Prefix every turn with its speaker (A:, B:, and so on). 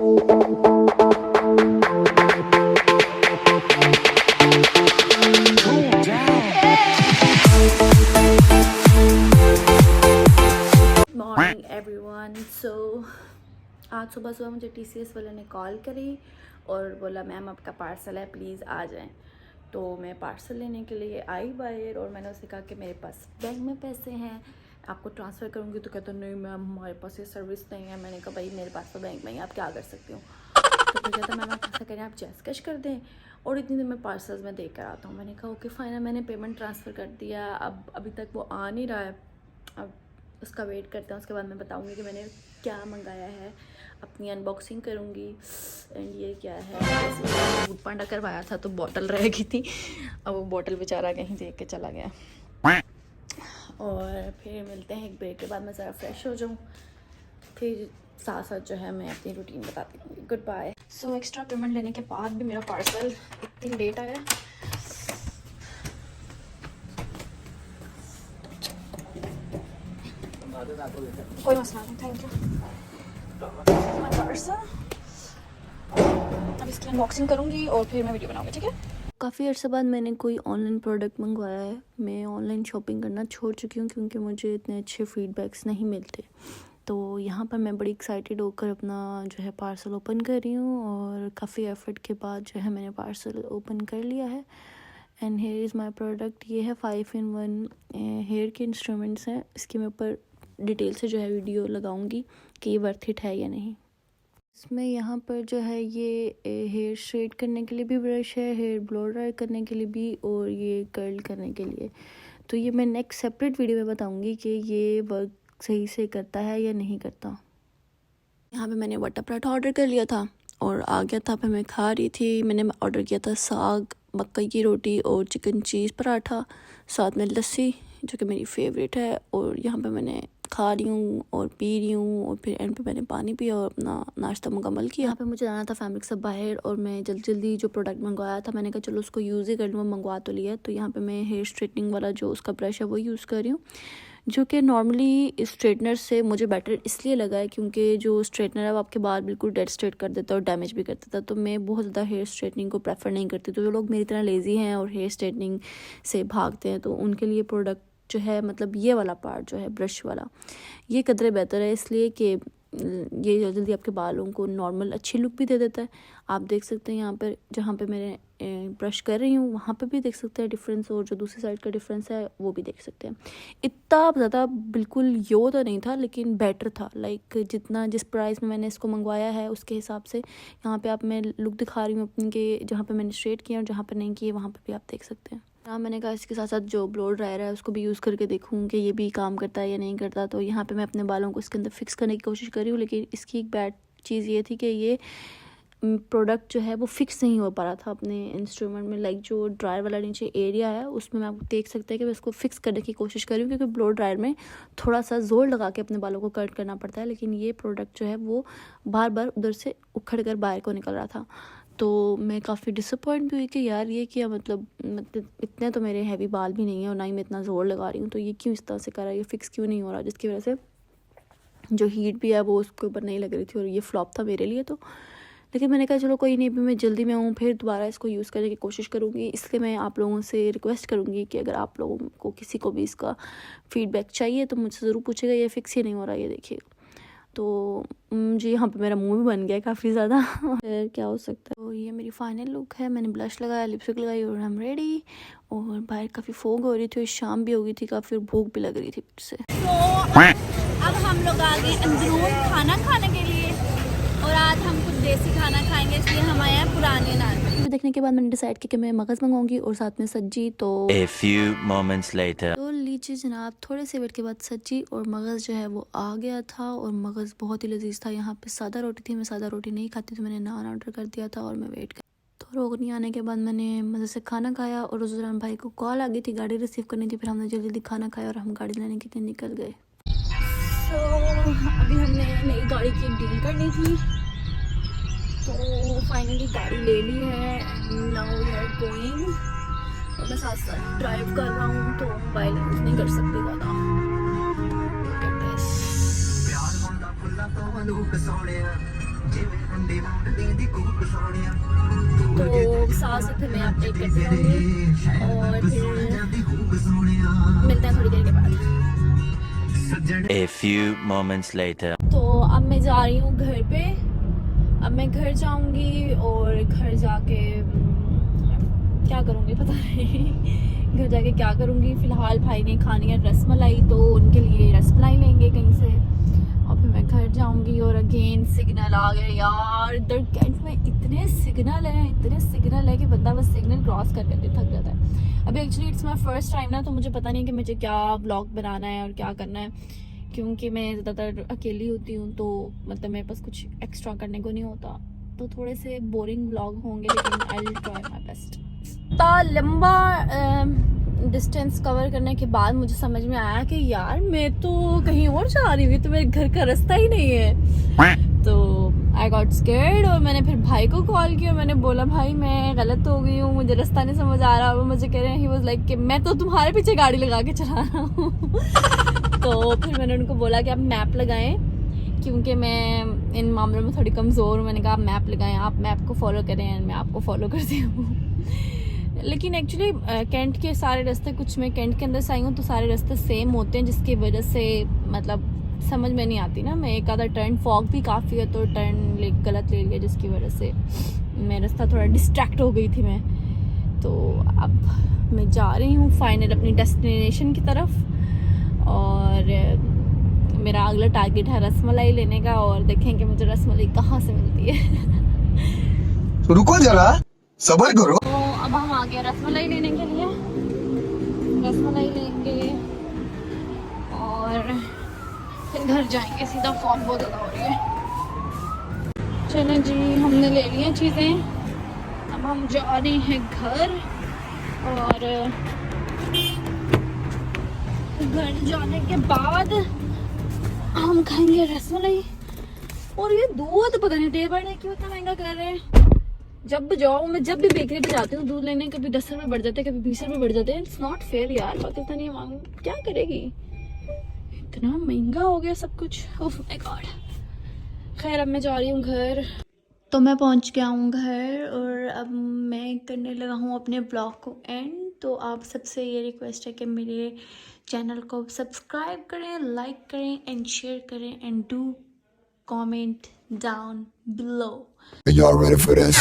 A: Morning everyone. सो आज सुबह मुझे टीसीएस वाले ने कॉल करी और बोला मैम आपका पार्सल है, प्लीज़ आ जाएं। तो मैं पार्सल लेने के लिए आई बाहर और मैंने उसे कहा कि मेरे पास बैंक में पैसे हैं, आपको ट्रांसफ़र करूँगी। तो कहता नहीं मैम हमारे पास ये सर्विस नहीं है। मैंने कहा भाई मेरे पास तो बैंक में ही, आप क्या कर सकती हूँ। तो फिर कहता मैम आप ऐसा करें, आप जैस कैश कर दें और इतनी देर में पार्सल्स में दे कर आता हूँ। मैंने कहा ओके फाइन, मैंने पेमेंट ट्रांसफ़र कर दिया। अब अभी तक वो आ नहीं रहा है, अब उसका वेट करते हैं। उसके बाद मैं बताऊंगी कि मैंने क्या मंगाया है, अपनी अनबॉक्सिंग करूंगी। एंड ये क्या है, जैसे फूड पांडा करवाया था तो बॉटल रह गई थी, अब वो बॉटल बेचारा कहीं देख के चला गया। और फिर मिलते हैं एक ब्रेक के बाद, मैं ज़रा फ्रेश हो जाऊँ, फिर साथ साथ जो है मैं अपनी रूटीन बताती हूँ। Good bye. So extra payment लेने के बाद भी मेरा पार्सल इतनी लेट आया। कोई मसला नहीं, थैंक यू। पार्सल अब इसकी अनबॉक्सिंग करूँगी और फिर मैं वीडियो बनाऊँगी, ठीक है। काफ़ी अर्से बाद मैंने कोई ऑनलाइन प्रोडक्ट मंगवाया है। मैं ऑनलाइन शॉपिंग करना छोड़ चुकी हूँ क्योंकि मुझे इतने अच्छे फीडबैक्स नहीं मिलते। तो यहाँ पर मैं बड़ी एक्साइटेड होकर अपना जो है पार्सल ओपन कर रही हूँ और काफ़ी एफर्ट के बाद जो है मैंने पार्सल ओपन कर लिया है। And here is my product. ये है 5-in-1 हेयर के इंस्ट्रूमेंट्स हैं। इसके मैं ऊपर डिटेल से जो है वीडियो लगाऊंगी कि ये वर्थ इट है या नहीं। इसमें यहाँ पर जो है ये हेयर स्ट्रेट करने के लिए भी ब्रश है, हेयर ब्लो ड्राई करने के लिए भी, और ये कर्ल करने के लिए। तो ये मैं नेक्स्ट सेपरेट वीडियो में बताऊंगी कि ये वर्क सही से करता है या नहीं करता। यहाँ पे मैंने वटा पराठा ऑर्डर कर लिया था और आ गया था, फिर मैं खा रही थी। मैंने ऑर्डर किया था साग, मक्की की रोटी और चिकन चीज़ पराठा, साथ में लस्सी जो कि मेरी फेवरेट है। और यहाँ पे मैंने खा रही हूँ और पी रही हूँ और फिर एंड पे मैंने पानी पिया और अपना नाश्ता मुकम्मल किया। यहाँ पे मुझे जाना था फैमिली के साथ बाहर और मैं जल्दी जो प्रोडक्ट मंगवाया था मैंने कहा चलो उसको यूज़ ही कर लूँ, मंगवा तो लिया। तो यहाँ पे मैं हेयर स्ट्रेटनिंग वाला जो उसका ब्रश है वो यूज़ कर रही हूँ, जो कि नॉर्मली स्ट्रेटनर से मुझे बेटर इसलिए लगा है क्योंकि जो स्ट्रेटनर है वो आपके बाल बिल्कुल डेड स्ट्रेट कर देता है और डैमेज भी कर देता है। तो मैं बहुत ज़्यादा हेयर स्ट्रेटनिंग को प्रेफर नहीं करती। तो जो लोग मेरी तरह लेज़ी हैं और हेयर स्ट्रेटनिंग से भागते हैं तो उनके लिए प्रोडक्ट जो है, मतलब ये वाला पार्ट जो है ब्रश वाला, ये कदरे बेहतर है, इसलिए कि ये जल्दी आपके बालों को नॉर्मल अच्छी लुक भी दे देता है। आप देख सकते हैं यहाँ पर जहाँ पे मैंने ब्रश कर रही हूँ वहाँ पे भी देख सकते हैं डिफरेंस, और जो दूसरी साइड का डिफरेंस है वो भी देख सकते हैं। इतना ज़्यादा बिल्कुल यो तो नहीं था लेकिन बेटर था, लाइक जितना जिस प्राइस में मैंने इसको मंगवाया है उसके हिसाब से। यहाँ पे आप मैं लुक दिखा रही हूँ अपनी के जहाँ पे मैंने स्ट्रेट किया और जहाँ पे नहीं किया वहाँ पे भी आप देख सकते हैं। हाँ, मैंने कहा इसके साथ साथ जो ब्लो ड्रायर है उसको भी यूज़ करके देखूँ कि ये भी काम करता है या नहीं करता। तो यहाँ पे मैं अपने बालों को इसके अंदर फिक्स करने की कोशिश कर रही हूँ, लेकिन इसकी एक बैड चीज़ ये थी कि ये प्रोडक्ट जो है वो फिक्स नहीं हो पा रहा था अपने इंस्ट्रूमेंट में। लाइक जो ड्रायर वाला नीचे एरिया है उसमें मैं आपको देख सकते हैं कि मैं इसको फिक्स करने की कोशिश कर रही हूँ, क्योंकि ब्लो ड्रायर में थोड़ा सा जोर लगा के अपने बालों को कट करना पड़ता है, लेकिन ये प्रोडक्ट जो है वो बार बार उधर से उखड़ कर बाहर को निकल रहा था। तो मैं काफ़ी डिसअपॉइंट भी हुई कि यार ये क्या, मतलब इतने तो मेरे हैवी बाल भी नहीं है और ना ही मैं इतना ज़ोर लगा रही हूँ, तो ये क्यों इस तरह से कर रहा है, ये फिक्स क्यों नहीं हो रहा, जिसकी वजह से जो हीट भी है वो उसके ऊपर नहीं लग रही थी और ये फ्लॉप था मेरे लिए। तो लेकिन मैंने कहा चलो कोई नहीं, अभी मैं जल्दी में हूँ, फिर दोबारा इसको यूज़ करने की कोशिश करूँगी। इसलिए मैं आप लोगों से रिक्वेस्ट करूँगी कि अगर आप लोगों को किसी को भी इसका फ़ीडबैक चाहिए तो मुझसे ज़रूर पूछेगा, ये फिक्स ही नहीं हो रहा, ये देखिएगा। तो जी यहाँ पे मेरा मुंह भी बन गया काफ़ी ज़्यादा फिर क्या हो सकता है। तो ये मेरी फाइनल लुक है, मैंने ब्लश लगाया, लिपस्टिक लगाई और आई एम रेडी। और बाहर काफ़ी फोग हो रही थी और शाम भी हो गई थी, काफ़ी भूख भी लग रही थी फिर से।
B: तो अब हम लोग आ गए अंदरून खाना खाने के लिए और आज हम कुछ देसी खाना खाएंगे, इसलिए हम आए हैं पुराने नान।
A: देखने के बाद मैंने डिसाइड किया कि मैं मगज़ मंगाऊंगी और साथ में सब्जी। तो
C: A few moments later.
A: तो लीजिए जनाब, थोड़े से वेट के बाद सब्जी और मगज़ जो है वो आ गया था और मगज़ बहुत ही लजीज था। यहाँ पे सादा रोटी थी, मैं सादा रोटी नहीं खाती तो मैंने नान ऑर्डर कर दिया था और मैं वेट कर। तो रोगनी आने के बाद मैंने मज़े से खाना खाया और उस दौरान भाई को कॉल आ गई थी, गाड़ी रिसीव करनी थी, फिर हमने जल्दी जल्दी खाना खाया और हम गाड़ी लेने के लिए निकल गए। तो अभी हमने नई गाड़ी की डील करनी थी, तो फाइनली गाड़ी ले ली है and now we are going. और मैं साथ साथ ड्राइव कर रहा हूँ तो मोबाइल यूज़ नहीं कर सकती ज़्यादा। Look at this.
B: तो साथ साथ मैं अपडेट करती रहूँगी और फिर मिलते हैं थोड़ी देर के बाद।
C: A few moments later.
B: तो अब मैं जा रही हूँ घर पे। अब मैं घर जाऊँगी और घर जाके क्या करूँगी पता नहीं। घर जाके क्या करूँगी, फ़िलहाल भाई ने खानी है रसमलाई, तो उनके लिए रसमलाई लेंगे कहीं से और फिर मैं घर जाऊँगी। और अगेन सिग्नल आ गए यार, इधर कैंट में इतने सिग्नल है कि बंदा बस सिग्नल क्रॉस कर करके थक जाता है। अभी actually it's my first time ना, तो मुझे पता नहीं कि मुझे क्या व्लॉग बनाना है और क्या करना है, क्योंकि मैं ज़्यादातर अकेली होती हूँ, तो मतलब मेरे पास कुछ एक्स्ट्रा करने को नहीं होता, तो थोड़े से बोरिंग व्लॉग होंगे, लेकिन I will try my best. इतना लंबा डिस्टेंस कवर करने के बाद मुझे समझ में आया कि यार मैं तो कहीं और जा रही हूँ, तो मेरे घर का रास्ता ही नहीं है। तो आई गॉट स्कैर्ड और मैंने फिर भाई को कॉल किया। मैंने बोला भाई मैं गलत हो गई हूँ, मुझे रास्ता नहीं समझ आ रहा। वो मुझे कह रहे हैं, ही वाज लाइक कि मैं तो तुम्हारे पीछे गाड़ी लगा के चला रहा हूँ। तो फिर मैंने उनको बोला कि आप मैप लगाएं, क्योंकि मैं इन मामलों में थोड़ी कमज़ोर हूँ। मैंने कहा आप मैप लगाएं, आप मैप को फॉलो करें, मैं आपको फॉलो करती हूँ। लेकिन एक्चुअली कैंट के सारे रास्ते, कुछ मैं कैंट के अंदर से आई हूँ तो सारे रास्ते सेम होते हैं, जिसकी वजह से मतलब समझ में नहीं आती ना। मैं एक आधा टर्न, फॉग भी काफ़ी है तो टर्न गलत ले लिया, जिसकी वजह से मैं रास्ता थोड़ा डिस्ट्रैक्ट हो गई थी मैं। तो अब मैं जा रही हूँ फाइनल अपनी डेस्टिनेशन की तरफ और मेरा अगला टारगेट है रसमलाई लेने का, और देखेंगे मुझे रसमलाई कहाँ से मिलती है।
D: तो रुको जरा, सब्र करो।
B: तो अब हम आ गए रसमलाई लेने के लिए, रसमलाई लेंगे और फिर घर जाएंगे सीधा। फॉर्म बहुत ज़्यादा हो रही है। चलो जी, हमने ले लिया चीज़ें, अब हम जा रहे हैं घर। और घर जाने के बाद हम खाएंगे रसमलाई। और ये दूध पता नहीं डे बाय डे क्यों इतना महंगा कर रहे हैं। जब जाओ, मैं जब भी बेकरी पे जाती हूँ दूध लेने, कभी 10 रुपये बढ़ जाते हैं, कभी 20 रुपये बढ़ जाते हैं। इट्स नॉट फेयर यार, बात इतना नहीं मांगू, क्या करेगी, इतना महंगा हो गया सब कुछ। Oh my God. खैर अब मैं जा रही हूँ घर।
A: तो मैं पहुंच गया हूँ घर और अब मैं करने लगा हूँ अपने ब्लॉग को एंड। तो आप सबसे ये रिक्वेस्ट है कि मेरे चैनल को सब्सक्राइब करें, लाइक करें एंड शेयर करें and do comment down below.
D: Are y'all ready for this?